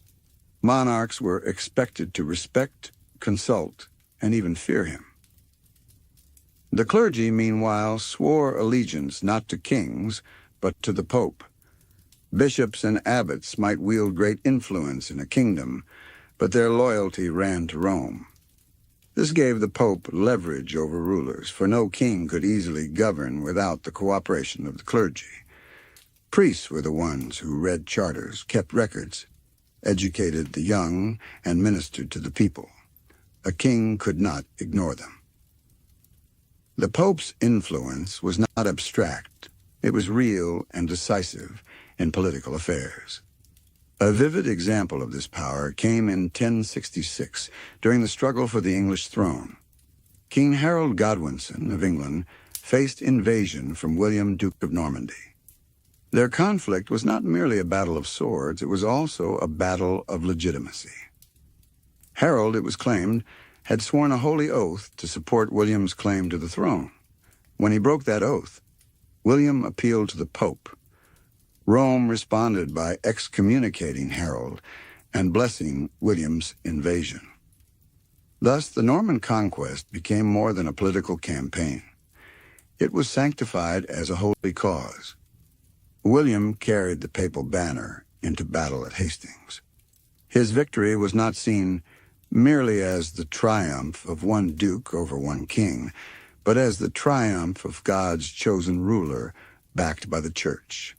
Monarchs were expected to respect, consult, and even fear him. The clergy, meanwhile, swore allegiance not to kings, but to the Pope. Bishops and abbots might wield great influence in a kingdom, but their loyalty ran to Rome. This gave the Pope leverage over rulers, for no king could easily govern without the cooperation of the clergy. Priests were the ones who read charters, kept records, educated the young, and ministered to the people. A king could not ignore them. The Pope's influence was not abstract. It was real and decisive in political affairs. A vivid example of this power came in 1066, during the struggle for the English throne. King Harold Godwinson of England faced invasion from William, Duke of Normandy. Their conflict was not merely a battle of swords, it was also a battle of legitimacy. Harold, it was claimed, had sworn a holy oath to support William's claim to the throne. When he broke that oath, William appealed to the Pope. Rome responded by excommunicating Harold and blessing William's invasion. Thus, the Norman conquest became more than a political campaign. It was sanctified as a holy cause. William carried the papal banner into battle at Hastings. His victory was not seen merely as the triumph of one duke over one king, but as the triumph of God's chosen ruler backed by the Church.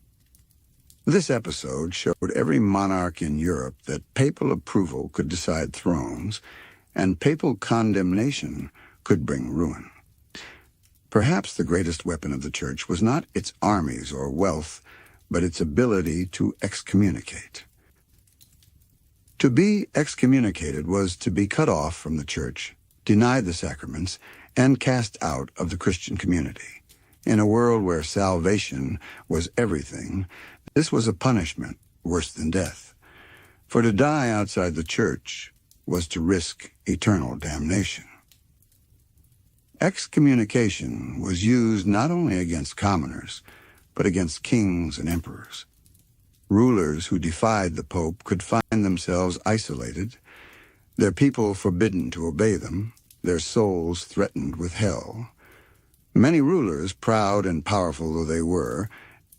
This episode showed every monarch in Europe that papal approval could decide thrones, and papal condemnation could bring ruin. Perhaps the greatest weapon of the Church was not its armies or wealth, but its ability to excommunicate. To be excommunicated was to be cut off from the Church, denied the sacraments, and cast out of the Christian community. In a world where salvation was everything, this was a punishment worse than death. For to die outside the Church was to risk eternal damnation. Excommunication was used not only against commoners, but against kings and emperors. Rulers who defied the Pope could find themselves isolated, their people forbidden to obey them, their souls threatened with hell. Many rulers, proud and powerful though they were,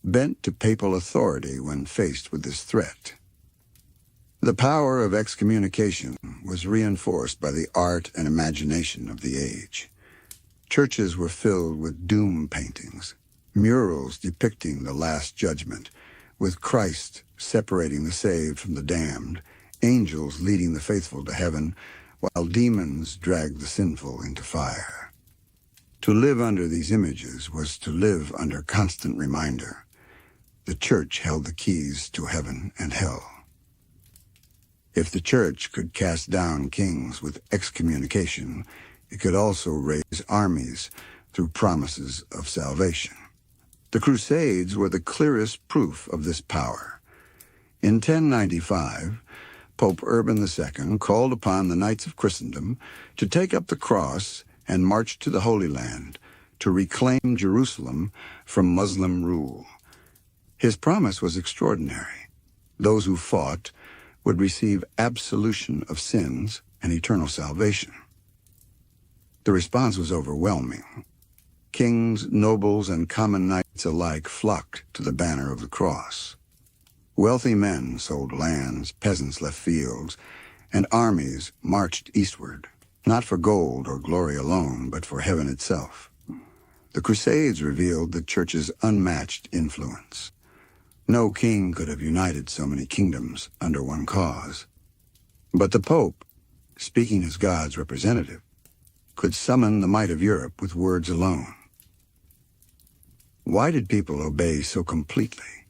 bent to papal authority when faced with this threat. The power of excommunication was reinforced by the art and imagination of the age. Churches were filled with doom paintings, murals depicting the Last Judgment, with Christ separating the saved from the damned, angels leading the faithful to heaven, while demons dragged the sinful into fire. To live under these images was to live under constant reminder. The Church held the keys to heaven and hell. If the Church could cast down kings with excommunication, it could also raise armies through promises of salvation. The Crusades were the clearest proof of this power. In 1095, Pope Urban II called upon the Knights of Christendom to take up the cross and march to the Holy Land to reclaim Jerusalem from Muslim rule. His promise was extraordinary. Those who fought would receive absolution of sins and eternal salvation. The response was overwhelming. Kings, nobles, and common knights alike flocked to the banner of the cross. Wealthy men sold lands, peasants left fields, and armies marched eastward, not for gold or glory alone, but for heaven itself. The Crusades revealed the Church's unmatched influence. No king could have united so many kingdoms under one cause. But the Pope, speaking as God's representative, could summon the might of Europe with words alone. Why did people obey so completely?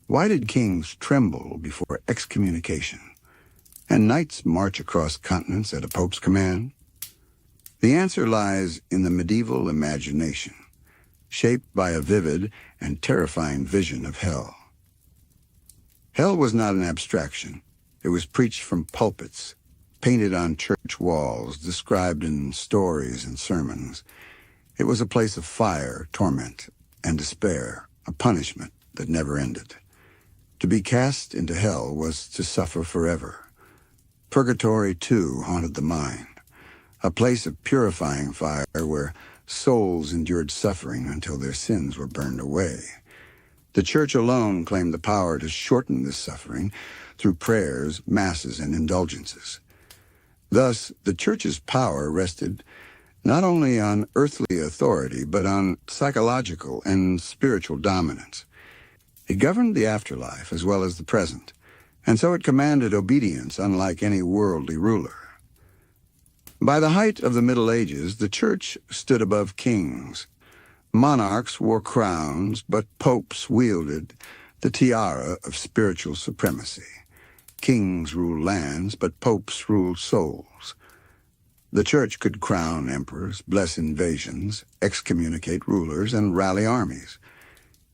Why did kings tremble before excommunication, and knights march across continents at a pope's command? The answer lies in the medieval imagination, shaped by a vivid and terrifying vision of hell. Hell was not an abstraction. It was preached from pulpits, painted on church walls, described in stories and sermons. It was a place of fire, torment, and despair, a punishment that never ended. To be cast into hell was to suffer forever. Purgatory, too, haunted the mind, a place of purifying fire where souls endured suffering until their sins were burned away. The Church alone claimed the power to shorten this suffering through prayers, masses, and indulgences. Thus, the Church's power rested not only on earthly authority, but on psychological and spiritual dominance. It governed the afterlife as well as the present, and so it commanded obedience unlike any worldly ruler. By the height of the Middle Ages, the Church stood above kings. Monarchs wore crowns, but popes wielded the tiara of spiritual supremacy. Kings ruled lands, but popes ruled souls. The Church could crown emperors, bless invasions, excommunicate rulers, and rally armies.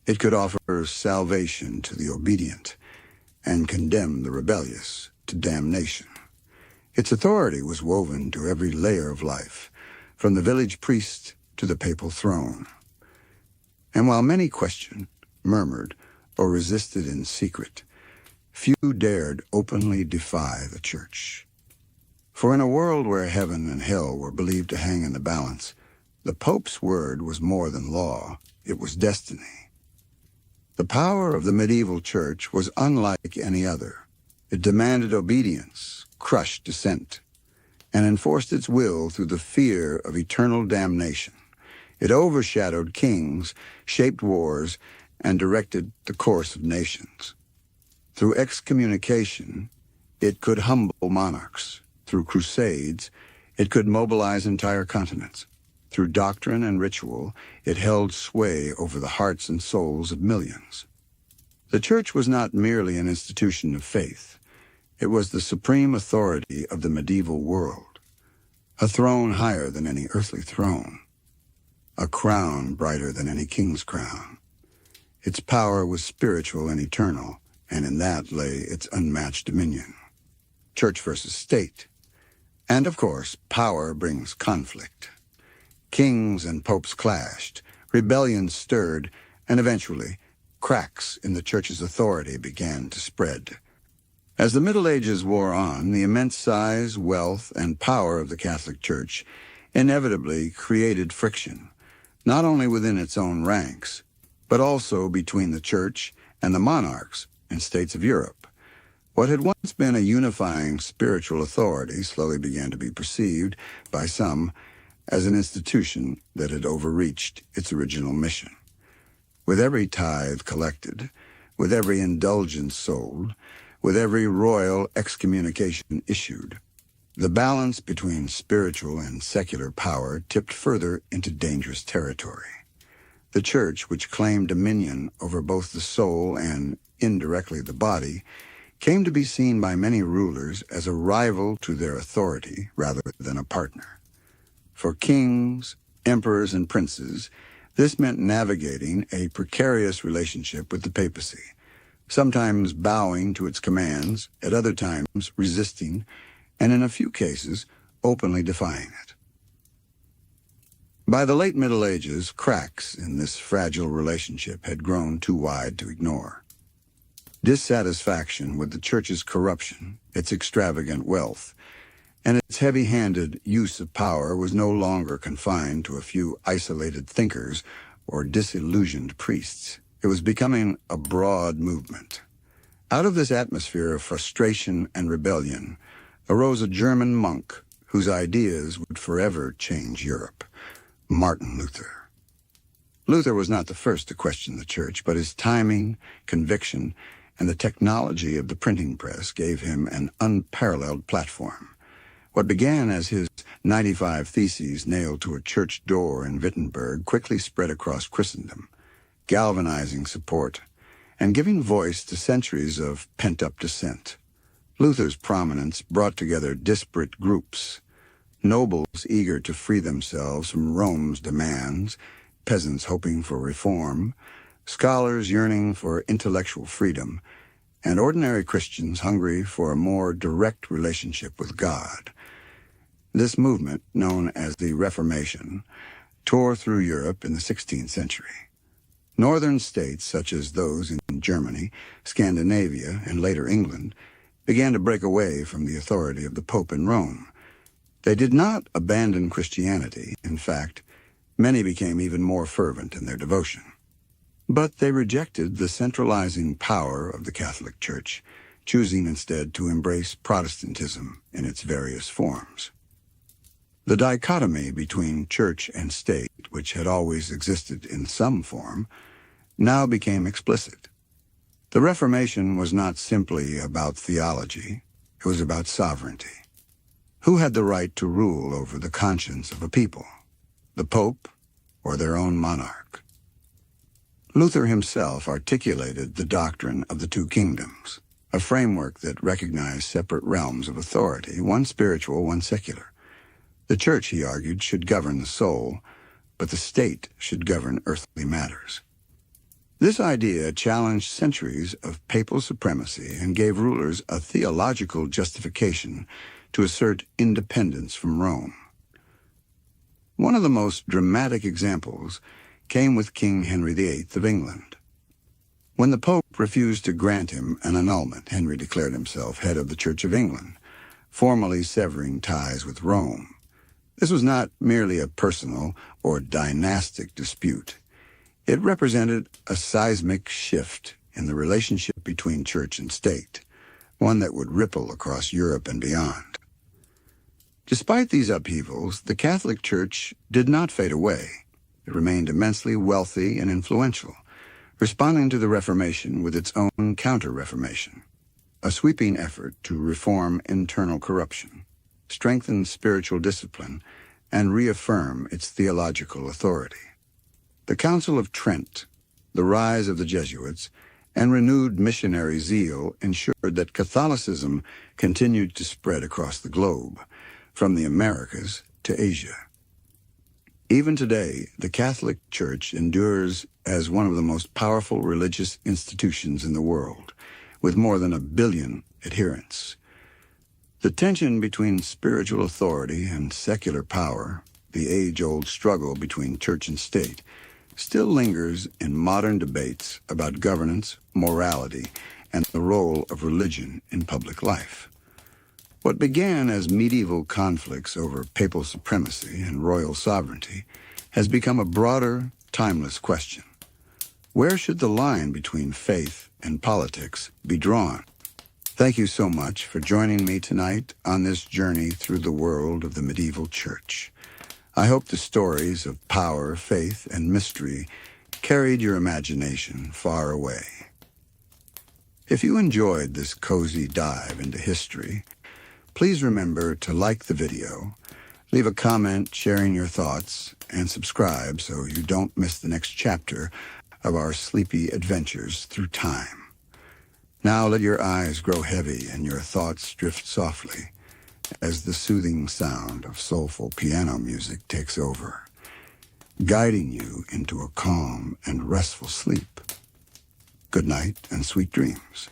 It could offer salvation to the obedient and condemn the rebellious to damnation. Its authority was woven to every layer of life, from the village priest to the papal throne. And while many questioned, murmured, or resisted in secret, few dared openly defy the Church. For in a world where heaven and hell were believed to hang in the balance, the Pope's word was more than law, it was destiny. The power of the medieval Church was unlike any other. It demanded obedience, crushed dissent, and enforced its will through the fear of eternal damnation. It overshadowed kings, shaped wars, and directed the course of nations. Through excommunication, it could humble monarchs. Through crusades, it could mobilize entire continents. Through doctrine and ritual, it held sway over the hearts and souls of millions. The Church was not merely an institution of faith. It was the supreme authority of the medieval world, a throne higher than any earthly throne, a crown brighter than any king's crown. Its power was spiritual and eternal, and in that lay its unmatched dominion. Church versus state. And of course, power brings conflict. Kings and popes clashed, rebellions stirred, and eventually, cracks in the Church's authority began to spread. As the Middle Ages wore on, the immense size, wealth, and power of the Catholic Church inevitably created friction, not only within its own ranks, but also between the Church and the monarchs and states of Europe. What had once been a unifying spiritual authority slowly began to be perceived by some as an institution that had overreached its original mission. With every tithe collected, with every indulgence sold, with every royal excommunication issued, the balance between spiritual and secular power tipped further into dangerous territory. The Church, which claimed dominion over both the soul and, indirectly, the body, came to be seen by many rulers as a rival to their authority rather than a partner. For kings, emperors, and princes, this meant navigating a precarious relationship with the papacy, sometimes bowing to its commands, at other times resisting, and in a few cases, openly defying it. By the late Middle Ages, cracks in this fragile relationship had grown too wide to ignore. Dissatisfaction with the Church's corruption, its extravagant wealth, and its heavy-handed use of power was no longer confined to a few isolated thinkers or disillusioned priests. It was becoming a broad movement. Out of this atmosphere of frustration and rebellion arose a German monk whose ideas would forever change Europe, Martin Luther. Luther was not the first to question the Church, but his timing, conviction, and the technology of the printing press gave him an unparalleled platform. What began as his 95 Theses nailed to a church door in Wittenberg quickly spread across Christendom, galvanizing support and giving voice to centuries of pent-up dissent. Luther's prominence brought together disparate groups, nobles eager to free themselves from Rome's demands, peasants hoping for reform, scholars yearning for intellectual freedom, and ordinary Christians hungry for a more direct relationship with God. This movement, known as the Reformation, tore through Europe in the 16th century. Northern states, such as those in Germany, Scandinavia, and later England, began to break away from the authority of the Pope in Rome. They did not abandon Christianity. In fact, many became even more fervent in their devotion. But they rejected the centralizing power of the Catholic Church, choosing instead to embrace Protestantism in its various forms. The dichotomy between church and state, which had always existed in some form, now became explicit. The Reformation was not simply about theology, it was about sovereignty. Who had the right to rule over the conscience of a people? The Pope or their own monarch? Luther himself articulated the doctrine of the two kingdoms, a framework that recognized separate realms of authority, one spiritual, one secular. The church, he argued, should govern the soul, but the state should govern earthly matters. This idea challenged centuries of papal supremacy and gave rulers a theological justification to assert independence from Rome. One of the most dramatic examples came with King Henry VIII of England. When the Pope refused to grant him an annulment, Henry declared himself head of the Church of England, formally severing ties with Rome. This was not merely a personal or dynastic dispute. It represented a seismic shift in the relationship between church and state, one that would ripple across Europe and beyond. Despite these upheavals, the Catholic Church did not fade away. It remained immensely wealthy and influential, responding to the Reformation with its own counter-Reformation, a sweeping effort to reform internal corruption, strengthen spiritual discipline, and reaffirm its theological authority. The Council of Trent, the rise of the Jesuits, and renewed missionary zeal ensured that Catholicism continued to spread across the globe, from the Americas to Asia. Even today, the Catholic Church endures as one of the most powerful religious institutions in the world, with more than 1 billion adherents. The tension between spiritual authority and secular power, the age-old struggle between church and state, still lingers in modern debates about governance, morality, and the role of religion in public life. What began as medieval conflicts over papal supremacy and royal sovereignty has become a broader, timeless question. Where should the line between faith and politics be drawn? Thank you so much for joining me tonight on this journey through the world of the medieval church. I hope the stories of power, faith, and mystery carried your imagination far away. If you enjoyed this cozy dive into history, please remember to like the video, leave a comment sharing your thoughts, and subscribe so you don't miss the next chapter of our sleepy adventures through time. Now let your eyes grow heavy and your thoughts drift softly as the soothing sound of soulful piano music takes over, guiding you into a calm and restful sleep. Good night and sweet dreams.